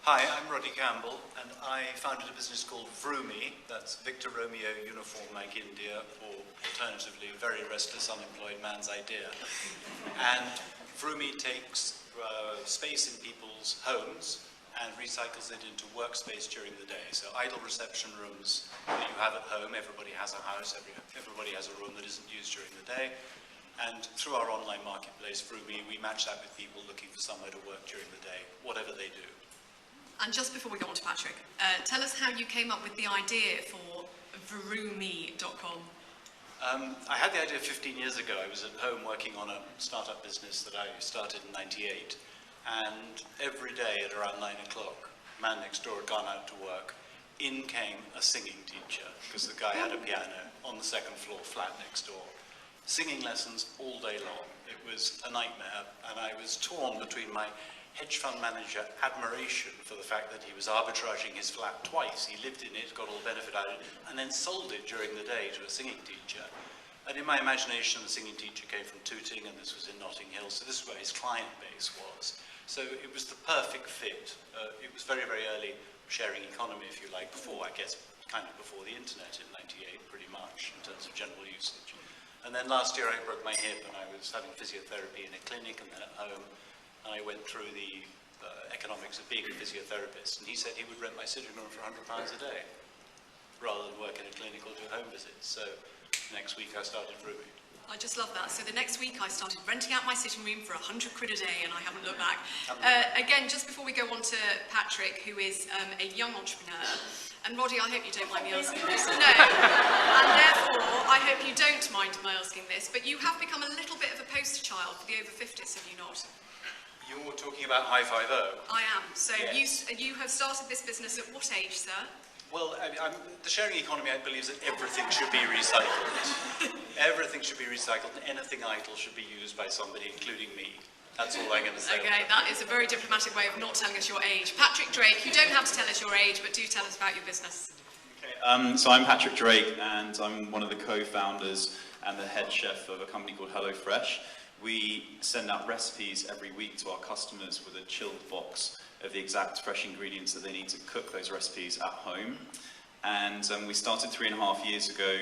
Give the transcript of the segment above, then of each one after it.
Hi, I'm Roddy Campbell, and I founded a business called Vroomie. That's Victor Romeo Uniform Mike India, or alternatively, Very Restless Unemployed Man's Idea. And Vroomie takes space in people's homes and recycles it into workspace during the day. So idle reception rooms that you have at home, everybody has a house, everybody has a room that isn't used during the day. And through our online marketplace, Vroomie, we match that with people looking for somewhere to work during the day, whatever they do. And just before we go on to Patrick, tell us how you came up with the idea for Vroomie.com. I had the idea 15 years ago. I was at home working on a startup business that I started in '98. And every day at around 9 o'clock, man next door had gone out to work. In came a singing teacher, because the guy had a piano on the second floor, flat next door. Singing lessons all day long. It was a nightmare, and I was torn between my hedge fund manager admiration for the fact that he was arbitraging his flat twice. He lived in it, got all the benefit out of it, and then sold it during the day to a singing teacher. And in my imagination, the singing teacher came from Tooting, and this was in Notting Hill, so this is where his client base was. So it was the perfect fit. It was very, very early sharing economy, if you like, before, I guess, kind of before the internet in '98, pretty much, in terms of general usage. And then last year I broke my hip, and I was having physiotherapy in a clinic and then at home. And I went through the economics of being a physiotherapist, and he said he would rent my sitting room for £100 a day, rather than work in a clinic or do home visits. So next week I started Vroomie. I just love that. So the next week I started renting out my sitting room for £100 a day, and I haven't looked back. Again, just before we go on to Patrick, who is a young entrepreneur, and Roddy, I hope you don't mind me asking this. No, and therefore I hope you don't mind my asking this, but you have become a little bit of a poster child for the over 50s, have you not? You're talking about High 50? I am. So yes. you have started this business at what age, sir? Well, the sharing economy, I believe, that everything should be recycled. Everything should be recycled, and anything idle should be used by somebody, including me. That's all I'm going to say. Okay, that is a very diplomatic way of not telling us your age. Patrick Drake, you don't have to tell us your age, but do tell us about your business. Okay, so I'm Patrick Drake, and I'm one of the co-founders and the head chef of a company called HelloFresh. We send out recipes every week to our customers with a chilled box of the exact fresh ingredients that they need to cook those recipes at home. And we started 3.5 years ago,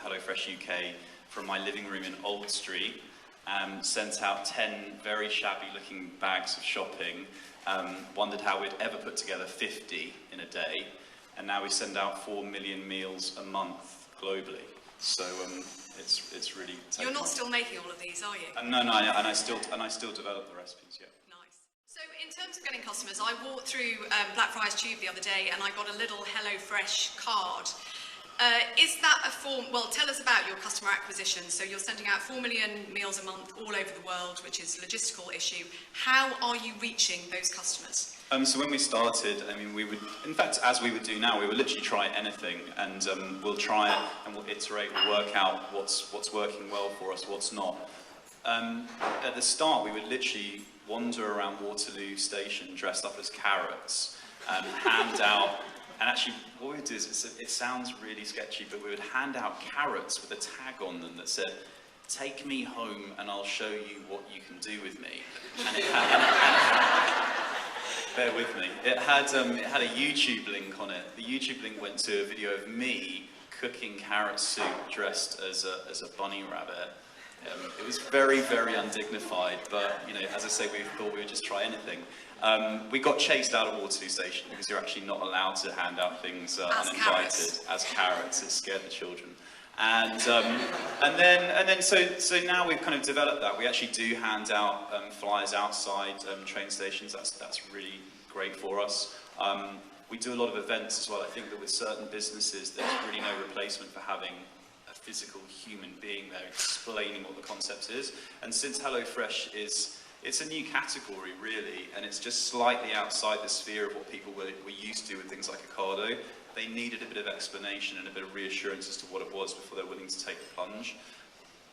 HelloFresh UK, from my living room in Old Street, sent out 10 very shabby looking bags of shopping, wondered how we'd ever put together 50 in a day, and now we send out 4 million meals a month globally. So it's really. You're not still making all of these, are you? No, and I still develop the recipes. Yeah. Nice. So in terms of getting customers, I walked through Blackfriars Tube the other day, and I got a little HelloFresh card. Is that a form? Well, tell us about your customer acquisition. So you're sending out 4 million meals a month all over the world, which is a logistical issue. How are you reaching those customers? So when we started, I mean, we would, in fact, as we would do now, we would literally try anything, and we'll try it, and we'll iterate, we'll work out what's working well for us, what's not. At the start, we would literally wander around Waterloo Station dressed up as carrots, and hand out, and actually, what we would do is, it sounds really sketchy, but we would hand out carrots with a tag on them that said, "Take me home and I'll show you what you can do with me." And it had, bear with me. It had a YouTube link on it. The YouTube link went to a video of me cooking carrot soup dressed as a bunny rabbit. It was very, very undignified, but you know, as I say, we thought we would just try anything. We got chased out of Waterloo Station because you're actually not allowed to hand out things uninvited as carrots. It scared the children. And then so now we've kind of developed that. We actually do hand out flyers outside train stations. That's really great for us. We do a lot of events as well. I think that with certain businesses, there's really no replacement for having a physical human being there explaining what the concept is. And since HelloFresh it's a new category really, and it's just slightly outside the sphere of what people were used to with things like Ocado, they needed a bit of explanation and a bit of reassurance as to what it was before they're willing to take the plunge.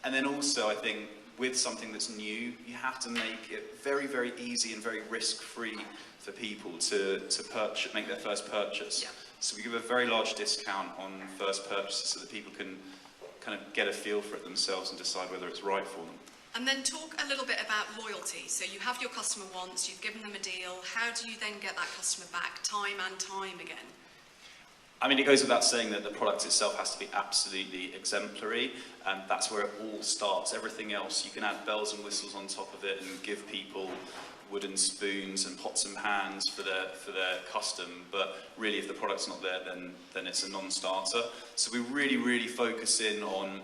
And then also, I think, with something that's new, you have to make it very, very easy and very risk-free for people to make their first purchase. Yeah. So we give a very large discount on first purchases so that people can kind of get a feel for it themselves and decide whether it's right for them. And then talk a little bit about loyalty. So you have your customer once, you've given them a deal. How do you then get that customer back time and time again? I mean, it goes without saying that the product itself has to be absolutely exemplary, and that's where it all starts. Everything else, you can add bells and whistles on top of it and give people wooden spoons and pots and pans for their custom, but really if the product's not there, then it's a non-starter. So we really focus in on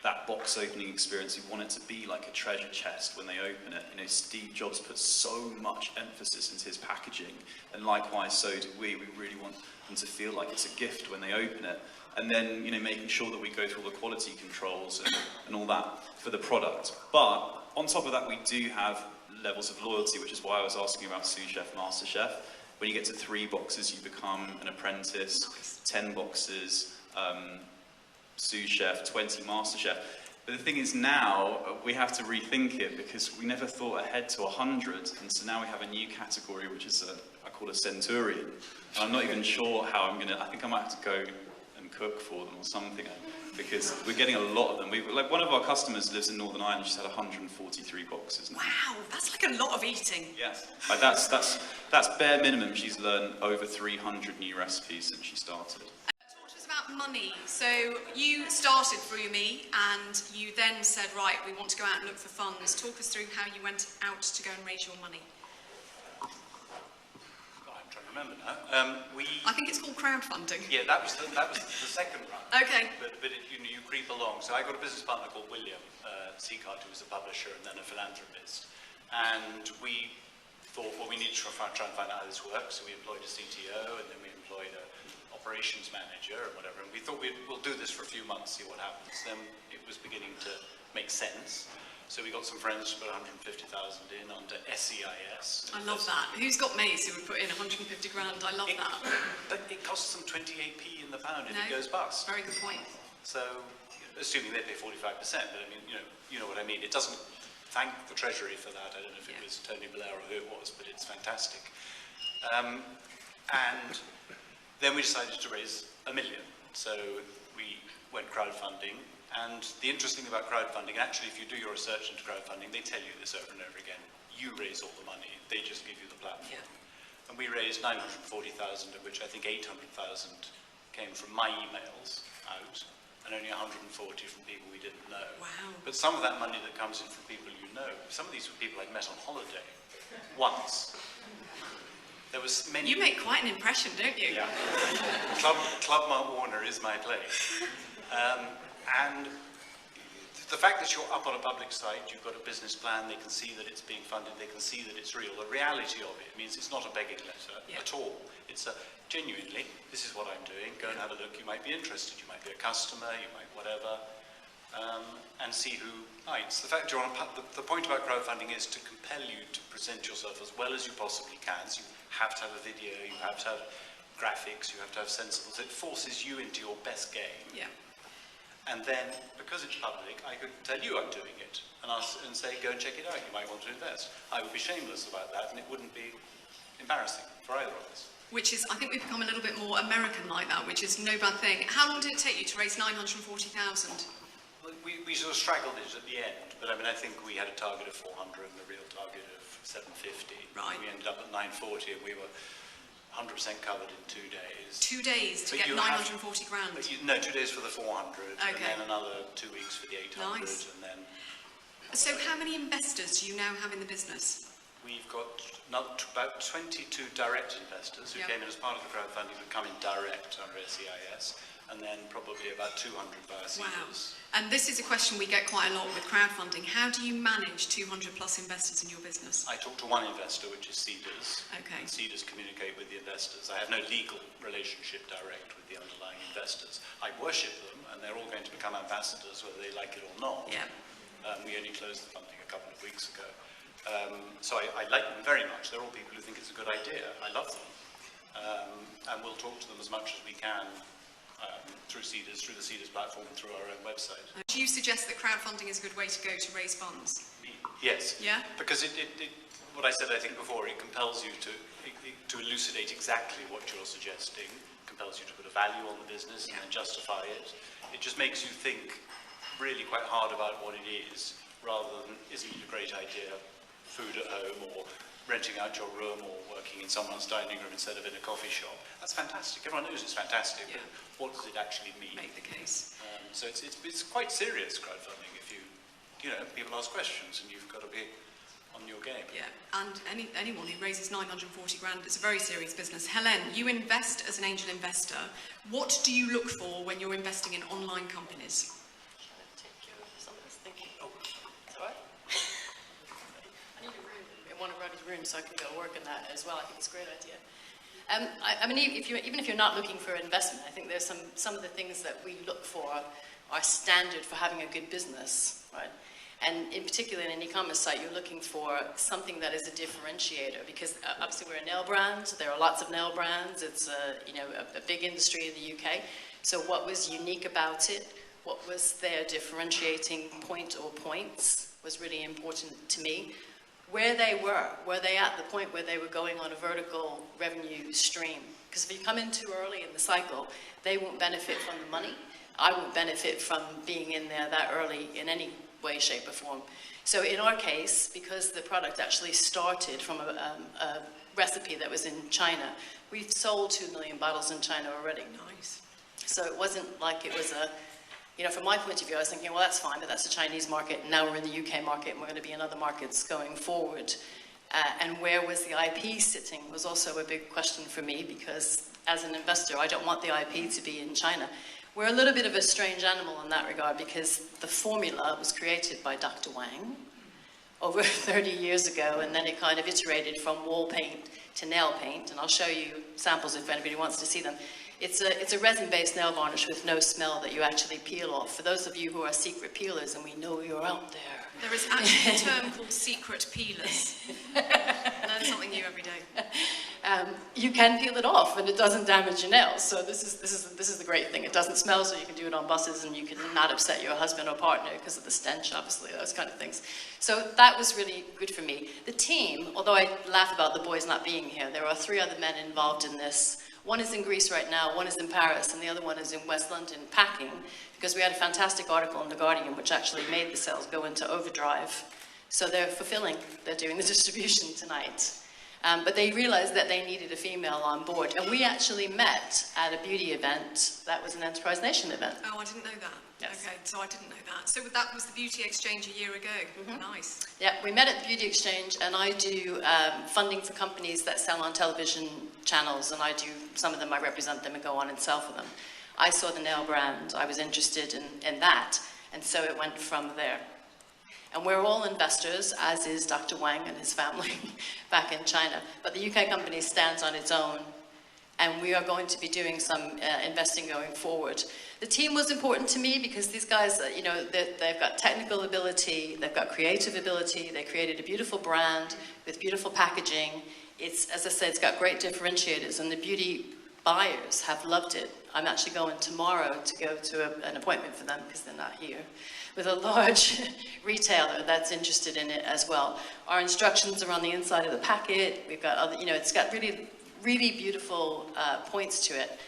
that box opening experience. We want it to be like a treasure chest when they open it. You know, Steve Jobs put so much emphasis into his packaging, and likewise so do we. We really want them to feel like it's a gift when they open it. And then, you know, making sure that we go through all the quality controls and all that for the product. But on top of that, we do have levels of loyalty, which is why I was asking about Sous Chef, Master Chef. When you get to 3 boxes, you become an apprentice. 10 boxes, Sous Chef, 20 Master Chef. But the thing is now, we have to rethink it because we never thought ahead to 100. And so now we have a new category, which is I call a Centurion. And I'm not even sure how I'm going to, I think I might have to go and cook for them or something, because we're getting a lot of them. Like one of our customers lives in Northern Ireland, she's had 143 boxes now. Wow, that's like a lot of eating. Yes, like that's bare minimum. She's learned over 300 new recipes since she started. Talk to us about money. So you started through me and you then said, right, we want to go out and look for funds. Talk us through how you went out to go and raise your money. I'm trying to remember now. I think it's called crowdfunding. Yeah, that was the second run. Okay. But you creep along. So I got a business partner called William Seacart, who was a publisher and then a philanthropist. And we thought, well, we need to try and find out how this works. So we employed a CTO, and then we employed an operations manager and whatever. And we thought we'll do this for a few months, see what happens. Then it was beginning to make sense. So we got some friends to put 150,000 in onto SEIS. I love that. Who's got mates who would put in 150 grand? I love that. But it costs them 28p in the pound if No, it goes bust. Very good point. So, assuming they pay 45%, but I mean, you know what I mean. It doesn't thank the Treasury for that. I don't know if it was Tony Blair or who it was, but it's fantastic. And then we decided to raise $1 million. So we went crowdfunding. And the interesting thing about crowdfunding, actually, if you do your research into crowdfunding, they tell you this over and over again. You raise all the money. They just give you the platform. Yeah. And we raised 940,000, of which I think 800,000 came from my emails out, and only 140 from people we didn't know. Wow. But some of that money that comes in from people you know, some of these were people I'd met on holiday once. There was many. You make quite an impression, don't you? Yeah. Club Mark Warner is my place. And the fact that you're up on a public site, you've got a business plan, they can see that it's being funded, they can see that it's real. The reality of it means it's not a begging letter at all. It's a genuinely, this is what I'm doing, go and have a look, you might be interested, you might be a customer, you might whatever, and see who bites. The fact you're on the point about crowdfunding is to compel you to present yourself as well as you possibly can. So you have to have a video, you have to have graphics, you have to have sensibles. It forces you into your best game. Yeah. And then, because it's public, I could tell you I'm doing it and say, go and check it out, you might want to invest. I would be shameless about that, and it wouldn't be embarrassing for either of us. Which is, I think we've become a little bit more American like that, which is no bad thing. How long did it take you to raise 940,000? We sort of straggled it at the end, but I mean, I think we had a target of 400 and the real target of 750. Right. We ended up at 940, and we were 100% covered in 2 days. 2 days to But get 940 grand? No, 2 days for the 400, Okay. and then another 2 weeks for the 800, Nice. and then... So how many investors do you now have in the business? We've got about 22 direct investors who came in as part of the crowdfunding but come in direct under SEIS, and then probably about 200 via Seeders. Wow. And this is a question we get quite a lot with crowdfunding. How do you manage 200 plus investors in your business? I talk to one investor, which is Seeders. Okay. And Seeders communicate with the investors. I have no legal relationship direct with the underlying investors. I worship them, and they're all going to become ambassadors whether they like it or not. Yeah. We only closed the funding a couple of weeks ago. So I like them very much. They're all people who think it's a good idea. I love them. And we'll talk to them as much as we can through Seeders, through the Seeders platform, through our own website. Do you suggest that crowdfunding is a good way to go to raise funds? Yes. Yeah? Because what I said, I think, before, it compels you to elucidate exactly what you're suggesting, compels you to put a value on the business and then justify it. It just makes you think really quite hard about what it is. rather than isn't it a great idea, food at home or renting out your room or working in someone's dining room instead of in a coffee shop. That's fantastic. Everyone knows it's fantastic, Yeah. but what does it actually mean? Make the case. So it's quite serious crowdfunding if you know, people ask questions and you've got to be on your game. Yeah, and anyone who raises 940 grand, it's a very serious business. Helen, you invest as an angel investor. What do you look for when you're investing in online companies? Trying to take care of some of this thinking. Oh, it's all right. I need a room in one of Roddy's rooms so I can go work on that as well. I think it's a great idea. I mean, even if you're not looking for investment, I think there's some of the things that we look for are standard for having a good business, right? And in particular, in an e-commerce site, you're looking for something that is a differentiator, because obviously we're a nail brand. There are lots of nail brands. It's a big industry in the UK. So what was unique about it? What was their differentiating point or points was really important to me. Where they were they at the point where they were going on a vertical revenue stream? Because if you come in too early in the cycle, they won't benefit from the money. I won't benefit from being in there that early in any way, shape, or form. So in our case, because the product actually started from a recipe that was in China, we've sold 2 million bottles in China already. Nice. So it wasn't like it was from my point of view, I was thinking, well, that's fine, but that's a Chinese market, and now we're in the UK market, and we're going to be in other markets going forward. And where was the IP sitting was also a big question for me, because as an investor, I don't want the IP to be in China. We're a little bit of a strange animal in that regard, because the formula was created by Dr. Wang over 30 years ago, and then it kind of iterated from wall paint to nail paint, and I'll show you samples if anybody wants to see them. It's a resin-based nail varnish with no smell that you actually peel off. For those of you who are secret peelers, and we know you're out there. There is actually a term called secret peelers. Learn something new every day. You can peel it off, and it doesn't damage your nails. So this is the great thing. It doesn't smell, so you can do it on buses, and you can not upset your husband or partner because of the stench, obviously, those kind of things. So that was really good for me. The team, although I laugh about the boys not being here, there are 3 other men involved in this. One is in Greece right now, one is in Paris, and the other one is in West London packing, because we had a fantastic article in The Guardian which actually made the sales go into overdrive. So they're fulfilling, they're doing the distribution tonight. But they realized that they needed a female on board. And we actually met at a beauty event that was an Enterprise Nation event. Oh, I didn't know that. Yes. Okay, so I didn't know that. So that was the Beauty Exchange a year ago. Mm-hmm. Nice. Yeah, we met at the Beauty Exchange, and I do funding for companies that sell on television channels, and some of them I represent them and go on and sell for them. I saw the nail brand, I was interested in that, and so it went from there. And we're all investors, as is Dr. Wang and his family back in China. But the UK company stands on its own, and we are going to be doing some investing going forward. The team was important to me because these guys, they've got technical ability, they've got creative ability, they created a beautiful brand with beautiful packaging. It's, as I said, it's got great differentiators, and the beauty buyers have loved it. I'm actually going tomorrow to go to an appointment for them because they're not here, with a large retailer that's interested in it as well. Our instructions are on the inside of the packet. We've got other, it's got really, really beautiful points to it.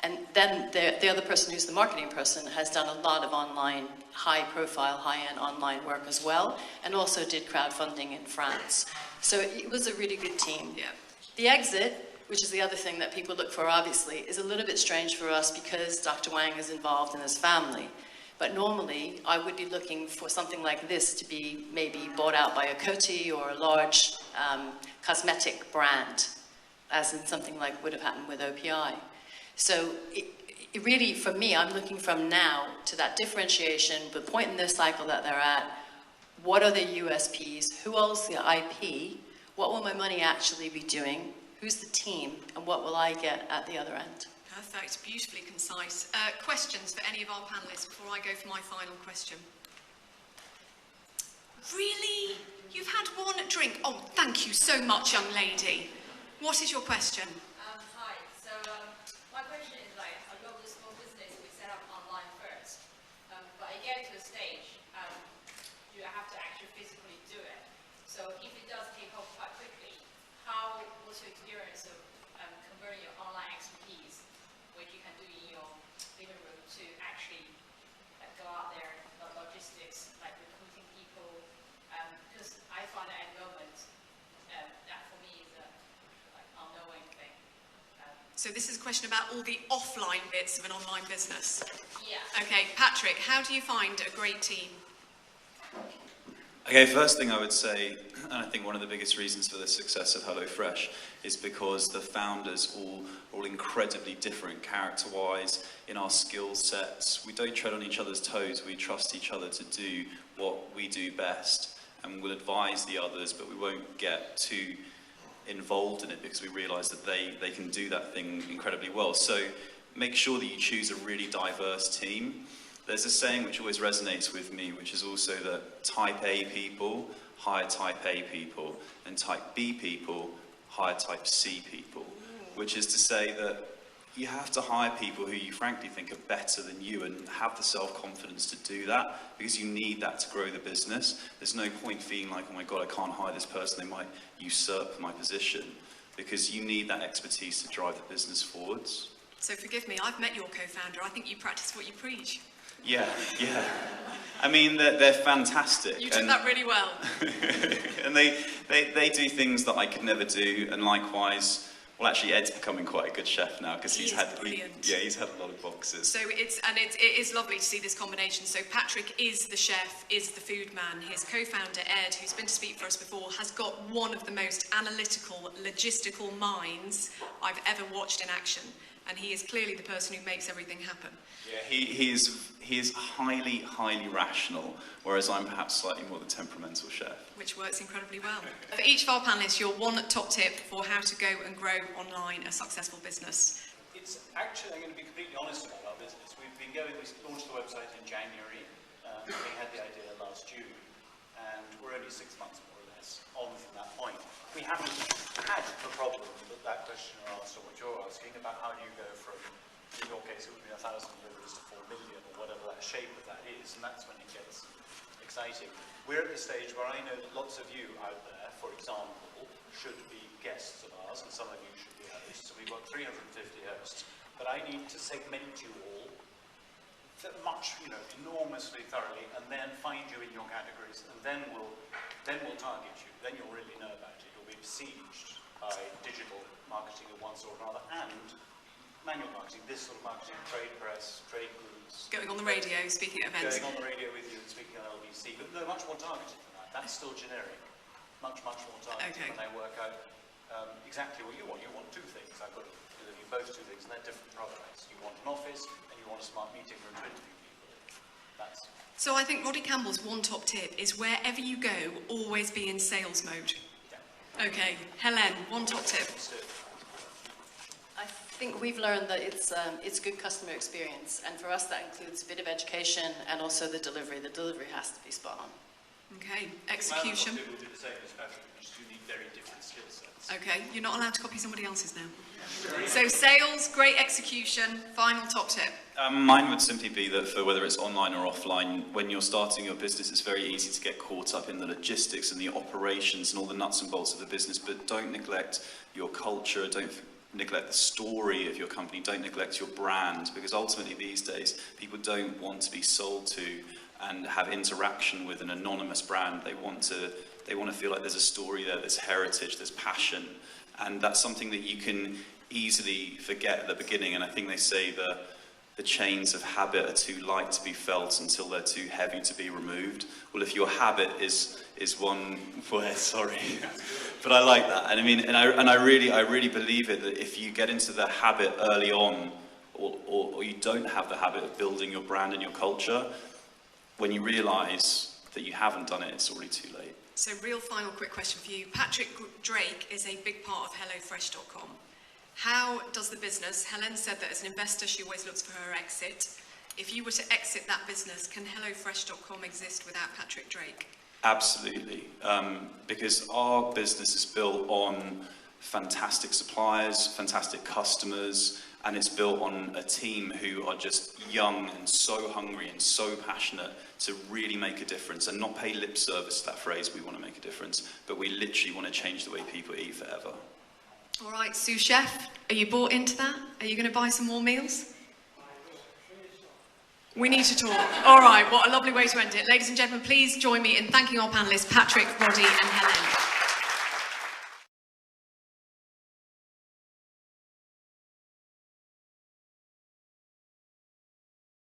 And then the other person who's the marketing person has done a lot of online, high-profile, high-end online work as well, and also did crowdfunding in France. So it was a really good team. Yeah. The exit, which is the other thing that people look for, obviously, is a little bit strange for us because Dr. Wang is involved in his family. But normally, I would be looking for something like this to be maybe bought out by a Coty or a large cosmetic brand, as in something like would have happened with OPI. So it really, for me, I'm looking from now to that differentiation, the point in their cycle that they're at. What are the USPs? Who owns the IP? What will my money actually be doing? Who's the team? And what will I get at the other end? Perfect, beautifully concise. Questions for any of our panellists before I go for my final question? Really? You've had one drink? Oh, thank you so much, young lady. What is your question? Hi. So my question is I love this small business we set up online first, but I get to a stage, you have to actually physically do it. So if it does take off quite quickly, what's your experience of converting your online expertise, which you can do in your living room, to actually go out there, the logistics, like recruiting people, So this is a question about all the offline bits of an online business. Yeah. Okay, Patrick, how do you find a great team? Okay, first thing I would say, and I think one of the biggest reasons for the success of HelloFresh is because the founders are all incredibly different character-wise in our skill sets. We don't tread on each other's toes, we trust each other to do what we do best, and we'll advise the others, but we won't get too involved in it because we realise that they can do that thing incredibly well. So make sure that you choose a really diverse team. There's a saying which always resonates with me, which is also that type A people hire type A people, and type B people hire type C people, which is to say that you have to hire people who you frankly think are better than you and have the self-confidence to do that, because you need that to grow the business. There's no point feeling like, oh my God, I can't hire this person, they might usurp my position, because you need that expertise to drive the business forwards. So forgive me, I've met your co-founder. I think you practice what you preach. Yeah. I mean, they're fantastic. You did that really well. And they do things that I could never do, and likewise, well, actually, Ed's becoming quite a good chef now because he's had a lot of boxes. So it is lovely to see this combination. So Patrick is the chef, is the food man. His co-founder Ed, who's been to speak for us before, has got one of the most analytical, logistical minds I've ever watched in action. And he is clearly the person who makes everything happen. Yeah, he is highly, highly rational, whereas I'm perhaps slightly more the temperamental chef. Which works incredibly well. For each of our panellists, your one top tip for how to go and grow online a successful business. It's actually, I'm going to be completely honest about our business. We launched the website in January. We had the idea last June, and we're only 6 months more or less on from that point. We haven't had the problem that questioner asked, or what you're asking, about how do you go from, in your case, it would be 1,000 deliveries to 4 million, or whatever that shape of that is, and that's when it gets exciting. We're at the stage where I know that lots of you out there, for example, should be guests of ours, and some of you should be hosts, so we've got 350 hosts, but I need to segment you all enormously thoroughly, and then find you in your categories, and then we'll target you. Then you'll really know about it. You'll be besieged by digital marketing of one sort or another, and manual marketing, this sort of marketing, trade press, trade groups. Going on the radio, speaking at events. Going on the radio with you and speaking on LBC, but no, much more targeted than that. That's still generic. Much more targeted. Okay. When I work out exactly what you want. You want two things. I've got to deliver you both two things, and they're different products. You want an office, and you want a smart meeting room to interview people. So I think Roddy Campbell's one top tip is wherever you go, always be in sales mode. Yeah. Okay, Helen, one top tip. I think we've learned that it's good customer experience, and for us that includes a bit of education and also the delivery. The delivery has to be spot on. Okay, execution. People do the same as Patrick, which is you need very different skill sets. Okay, you're not allowed to copy somebody else's now. So sales, great execution, final top tip. Mine would simply be that for whether it's online or offline, when you're starting your business, it's very easy to get caught up in the logistics and the operations and all the nuts and bolts of the business, but don't neglect your culture, don't neglect the story of your company, don't neglect your brand, because ultimately these days, people don't want to be sold to and have interaction with an anonymous brand. They want to feel like there's a story there, there's heritage, there's passion, and that's something that you can easily forget at the beginning. And I think they say the chains of habit are too light to be felt until they're too heavy to be removed. Well, if your habit is one word, sorry, but I like that. And I mean, and I really believe it, that if you get into the habit early on, or you don't have the habit of building your brand and your culture, when you realise that you haven't done it, it's already too late. So real final quick question for you. Patrick Drake is a big part of HelloFresh.com. How does the business, Helen said that as an investor she always looks for her exit. If you were to exit that business, can HelloFresh.com exist without Patrick Drake? Absolutely, because our business is built on fantastic suppliers, fantastic customers, and it's built on a team who are just young and so hungry and so passionate to really make a difference and not pay lip service to that phrase, we want to make a difference, but we literally want to change the way people eat forever. All right, sous chef, are you bought into that? Are you going to buy some more meals? We need to talk. All right, what a lovely way to end it. Ladies and gentlemen, please join me in thanking our panellists, Patrick, Roddy and Helen.